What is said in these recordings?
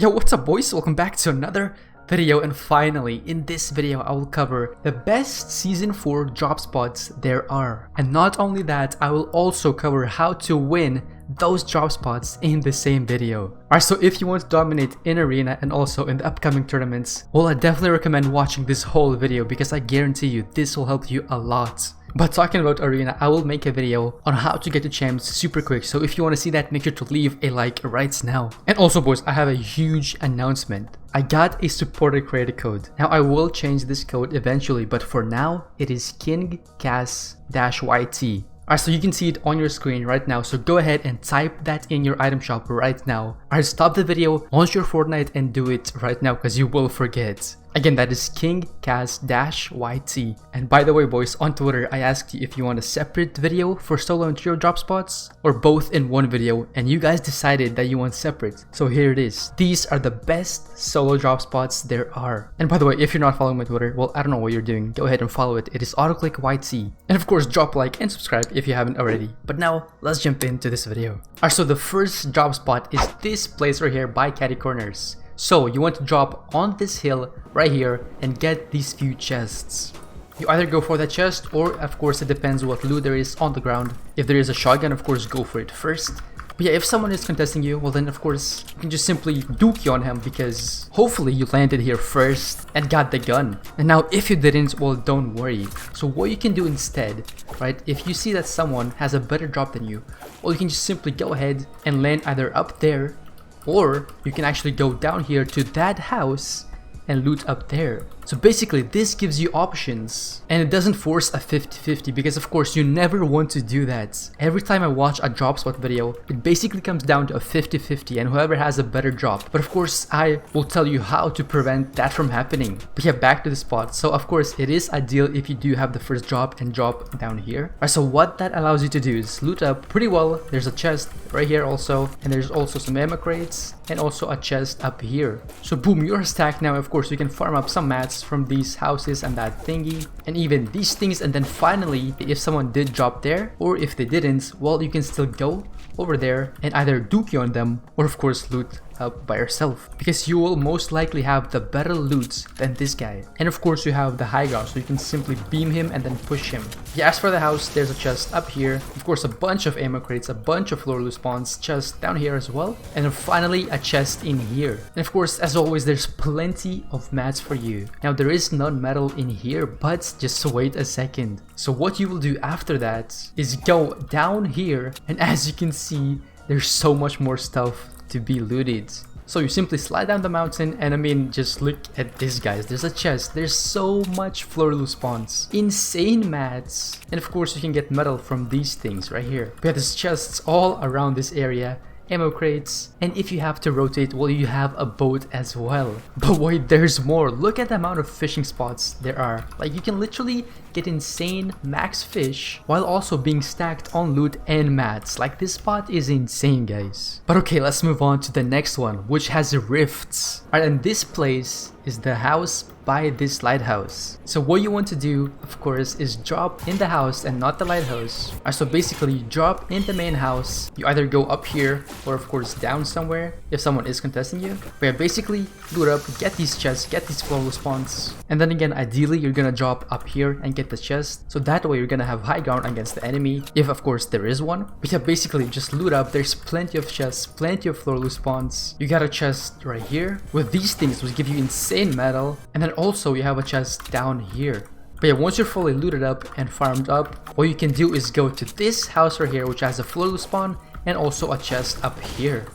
Yo, what's up boys? Welcome back to another video, and finally in this video I will cover the best season 4 drop spots there are. And not only that, I will also cover how to win those drop spots in the same video. Alright, so if you want to dominate in arena and also in the upcoming tournaments, well, I definitely recommend watching this whole video because I guarantee you this will help you a lot. But talking about arena, I will make a video on how to get to champs super quick, so if you want to see that, make sure to leave a like right now. And also boys, I have a huge announcement. I got a supporter creator code. Now I will change this code eventually, but for now it is KingCas-YT. Alright, so you can see it on your screen right now, so go ahead and type that in your item shop right now. Alright, stop the video, launch your Fortnite and do it right now because you will forget. Again, that is KingCas-YT. And by the way boys, on Twitter I asked you if you want a separate video for solo and trio drop spots or both in one video, and you guys decided that you want separate. So here it is. These are the best solo drop spots there are. And by the way, if you're not following my Twitter, well, I don't know what you're doing. Go ahead and follow it. It is AutoClickYT. And of course, drop a like and subscribe if you haven't already. But now, let's jump into this video. Alright, so the first drop spot is this place right here by Caddy Corners. So you want to drop on this hill right here and get these few chests. You either go for that chest, or of course it depends what loot there is on the ground. If there is a shotgun, of course go for it first. But yeah, if someone is contesting you, well then of course you can just simply dookie on him because hopefully you landed here first and got the gun. And now if you didn't, well, don't worry. So what you can do instead, right, if you see that someone has a better drop than you, well, you can just simply go ahead and land either up there, or you can actually go down here to that house and loot up there. So basically this gives you options, and it doesn't force a 50-50 because of course you never want to do that. Every time I watch a drop spot video, it basically comes down to a 50-50 and whoever has a better drop. But of course I will tell you how to prevent that from happening. But yeah, back to the spot. So of course it is ideal if you do have the first drop and drop down here. Alright, so what that allows you to do is loot up pretty well. There's a chest right here also, and there's also some ammo crates and also a chest up here. So boom, you're stacked now. Of course you can farm up some mats from these houses and that thingy and even these things, and then finally if someone did drop there or if they didn't, well, you can still go over there and either dookie on them or of course loot up by yourself, because you will most likely have the better loot than this guy. And of course you have the high ground, so you can simply beam him and then push him. Yeah, as for the house, there's a chest up here, of course a bunch of ammo crates, a bunch of floor loot spawns, chest down here as well, and then finally a chest in here. And of course, as always, there's plenty of mats for you. Now there is non-metal in here, but just wait a second. So what you will do after that is go down here, and as you can see, there's so much more stuff to be looted. So you simply slide down the mountain, and I mean, just look at this, guys. There's a chest, there's so much floor loot spawns, insane mats, and of course you can get metal from these things right here. But yeah, there's chests all around this area, ammo crates, and if you have to rotate, well, you have a boat as well. But wait, there's more. Look at the amount of fishing spots there are. Like, you can literally get insane max fish while also being stacked on loot and mats. Like, this spot is insane, guys. But okay, let's move on to the next one, which has rifts. Alright, and this place is the house by this lighthouse. So what you want to do, of course, is drop in the house and not the lighthouse. Alright, so basically you drop in the main house. You either go up here or of course down somewhere if someone is contesting you. But yeah, basically loot up, get these chests, get these floor loot spawns, and then again, ideally you're gonna drop up here and get the chest, so that way you're gonna have high ground against the enemy, if of course there is one. But yeah, basically just loot up. There's plenty of chests, plenty of floor loot spawns. You got a chest right here with these things which give you insane metal, and then also you have a chest down here. But yeah, once you're fully looted up and farmed up, what you can do is go to this house right here, which has a floor loot spawn and also a chest up here.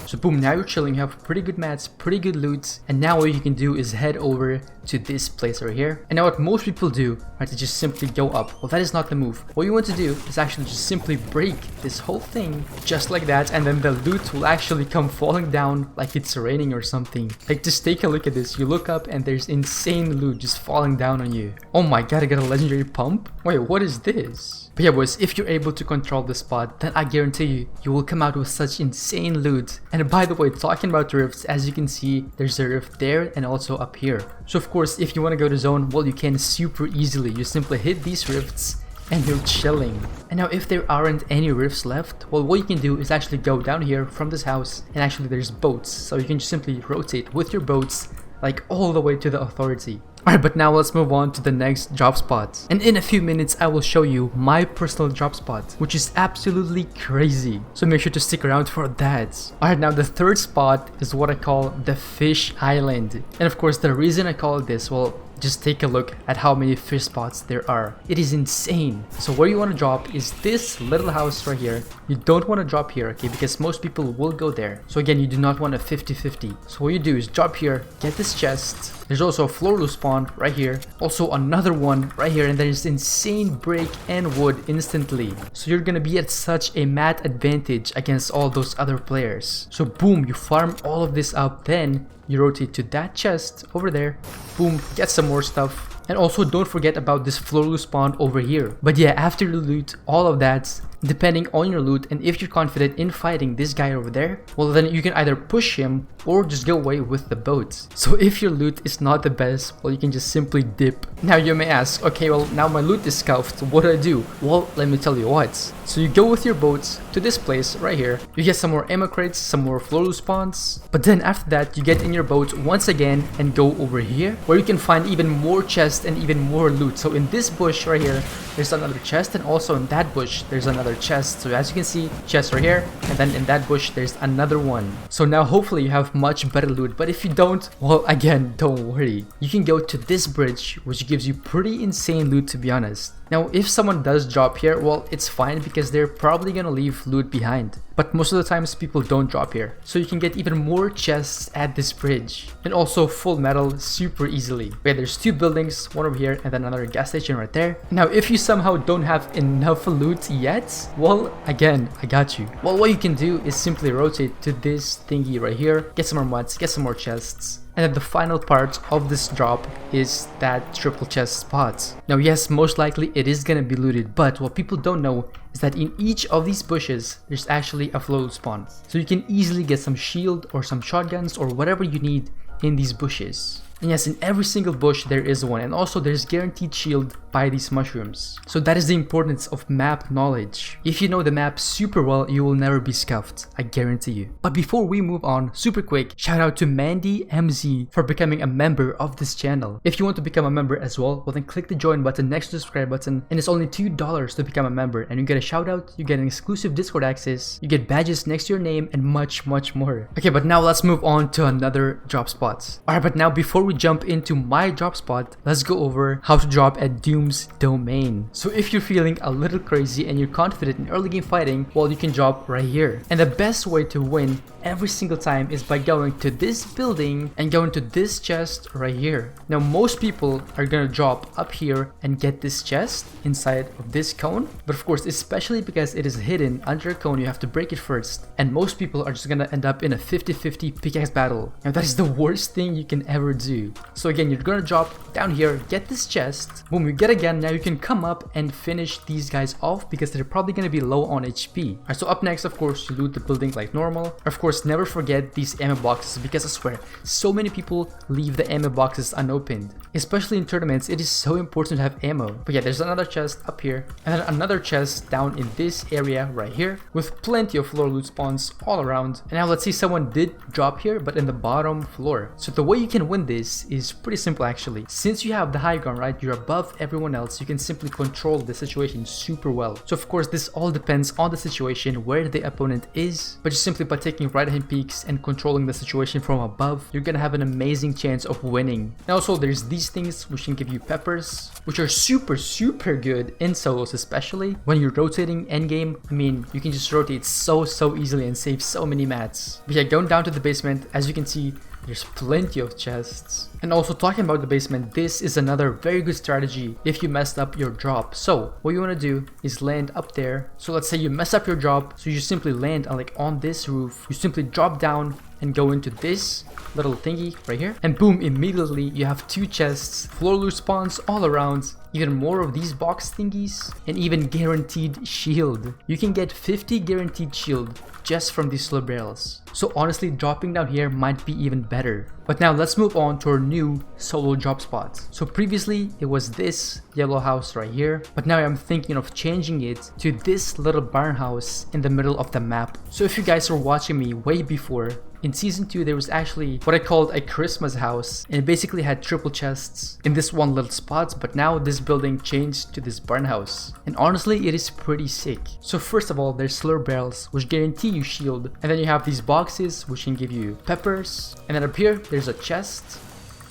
So boom, now you're chilling, you have pretty good mats, pretty good loot, and now what you can do is head over to this place right here. And now what most people do, right, is just simply go up. Well, that is not the move. What you want to do is actually just simply break this whole thing just like that, and then the loot will actually come falling down like it's raining or something. Like, just take a look at this. You look up and there's insane loot just falling down on you. Oh my god, I got a legendary pump? Wait, what is this? But yeah boys, if you're able to control the spot, then I guarantee you, you will come out with such insane loot. And by the way, talking about rifts, as you can see, there's a rift there and also up here. So of course, if you want to go to zone, well, you can super easily. You simply hit these rifts and you're chilling. And now if there aren't any rifts left, well, what you can do is actually go down here from this house, and actually there's boats, so you can just simply rotate with your boats like all the way to the authority. Alright, but now let's move on to the next drop spot. And in a few minutes, I will show you my personal drop spot, which is absolutely crazy. So make sure to stick around for that. Alright, now the third spot is what I call the Fish Island. And of course, the reason I call it this, well, just take a look at how many fish spots there are. It is insane. So where you want to drop is this little house right here. You don't want to drop here, okay, because most people will go there. So again, you do not want a 50-50. So what you do is drop here, get this chest. There's also a floor loot spawn right here. Also another one right here, and there's insane break and wood instantly. So you're gonna be at such a mat advantage against all those other players. So boom, you farm all of this up, then you rotate to that chest over there, boom, get some more stuff. And also don't forget about this floor loot spawn over here. But yeah, after you loot all of that, depending on your loot, and if you're confident in fighting this guy over there, well then you can either push him or just go away with the boat. So if your loot is not the best, well, you can just simply dip. Now you may ask, okay, well now my loot is scuffed, what do I do? Well, let me tell you what. So you go with your boats to this place right here, you get some more ammo crates, some more floor loot spawns, but then after that you get in your boat once again and go over here where you can find even more chests and even more loot. So in this bush right here, there's another chest, and also in that bush there's another chest. So as you can see, chest right here, and then in that bush there's another one. So now hopefully you have much better loot, but if you don't, well, again, don't worry. You can go to this bridge, which gives you pretty insane loot, to be honest. Now if someone does drop here, well, it's fine because they're probably gonna leave loot behind. But most of the times people don't drop here. So you can get even more chests at this bridge. And also full metal super easily. Okay, there's two buildings, one over here and then another gas station right there. Now if you somehow don't have enough loot yet, well, again, I got you. Well, what you can do is simply rotate to this thingy right here, get some more mods, get some more chests. And then the final part of this drop is that triple chest spot. Now yes, most likely it is gonna be looted, but what people don't know is that in each of these bushes, there's actually a flow spawn. So you can easily get some shield or some shotguns or whatever you need in these bushes. And yes, in every single bush there is one, and also there's guaranteed shield by these mushrooms. So that is the importance of map knowledge. If you know the map super well, you will never be scuffed, I guarantee you. But before we move on, super quick, shout out to Mandy MZ for becoming a member of this channel. If you want to become a member as well, then click the join button next to the subscribe button, and it's only $2 to become a member, and you get a shout out, you get an exclusive Discord access, you get badges next to your name, and much more. Okay, but now let's move on to another drop spot. Alright, but now before we jump into my drop spot, let's go over how to drop at Doom's domain. So if you're feeling a little crazy and you're confident in early game fighting, well, you can drop right here. And the best way to win every single time is by going to this building and going to this chest right here. Now most people are gonna drop up here and get this chest inside of this cone, but of course, especially because it is hidden under a cone, you have to break it first, and most people are just gonna end up in a 50-50 pickaxe battle. Now that is the worst thing you can ever do. So again, you're gonna drop down here, get this chest, boom, you get again. Now you can come up and finish these guys off because they're probably gonna be low on HP. Alright, so up next, of course, you loot the building like normal. Of course, never forget these ammo boxes because I swear, so many people leave the ammo boxes unopened. Especially in tournaments, it is so important to have ammo. But yeah, there's another chest up here, and then another chest down in this area right here with plenty of floor loot spawns all around. And now let's see, someone did drop here, but in the bottom floor. So the way you can win this is pretty simple actually. Since you have the high ground, right, you're above everyone else, you can simply control the situation super well. So of course, this all depends on the situation where the opponent is, but just simply by taking right hand peeks and controlling the situation from above, you're gonna have an amazing chance of winning. And also there's these things which can give you peppers, which are super good in solos, especially when you're rotating endgame. I mean, you can just rotate so easily and save so many mats. But yeah, going down to the basement, as you can see, there's plenty of chests. And also talking about the basement, this is another very good strategy if you messed up your drop. So what you want to do is land up there. So let's say you mess up your drop, so you simply land on this roof. You simply drop down and go into this little thingy right here, and boom, immediately you have two chests, floor loot spawns all around, even more of these box thingies, and even guaranteed shield. You can get 50 guaranteed shield just from these slow barrels. So honestly, dropping down here might be even better. But now let's move on to our new solo drop spot. So previously it was this yellow house right here, but now I'm thinking of changing it to this little barn house in the middle of the map. So if you guys were watching me way before, in season 2 there was actually what I called a Christmas house, and it basically had triple chests in this one little spot, but now this building changed to this barn house. And honestly, it is pretty sick. So first of all, there's slur barrels which guarantee you shield, and then you have these boxes which can give you peppers, and then up here there's a chest.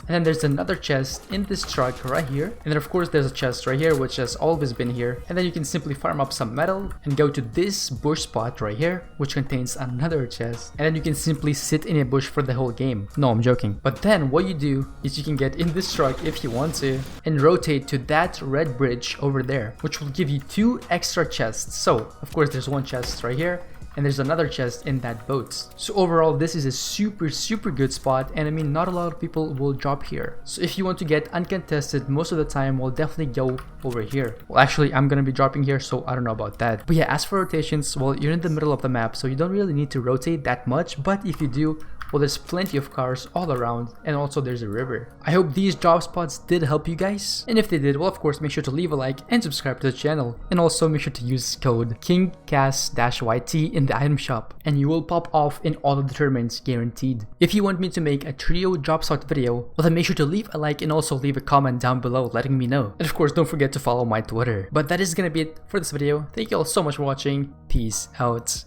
And then there's another chest in this truck right here. And then of course there's a chest right here which has always been here. And then you can simply farm up some metal and go to this bush spot right here which contains another chest. And then you can simply sit in a bush for the whole game. No, I'm joking. But then what you do is you can get in this truck if you want to and rotate to that red bridge over there, which will give you 2 extra chests. So of course there's one chest right here, and there's another chest in that boat. So overall, this is a super good spot, and I mean, not a lot of people will drop here. So if you want to get uncontested most of the time, we'll definitely go over here. Well, actually, I'm gonna be dropping here, so I don't know about that. But yeah, as for rotations, well, you're in the middle of the map, so you don't really need to rotate that much, but if you do, well, there's plenty of cars all around, and also there's a river. I hope these drop spots did help you guys, and if they did, well, of course, make sure to leave a like and subscribe to the channel, and also make sure to use code KingCas-YT in the item shop, and you will pop off in all of the tournaments guaranteed. If you want me to make a trio drop spot video, well, then make sure to leave a like and also leave a comment down below letting me know. And of course, don't forget to follow my Twitter. But that is gonna be it for this video. Thank you all so much for watching. Peace out.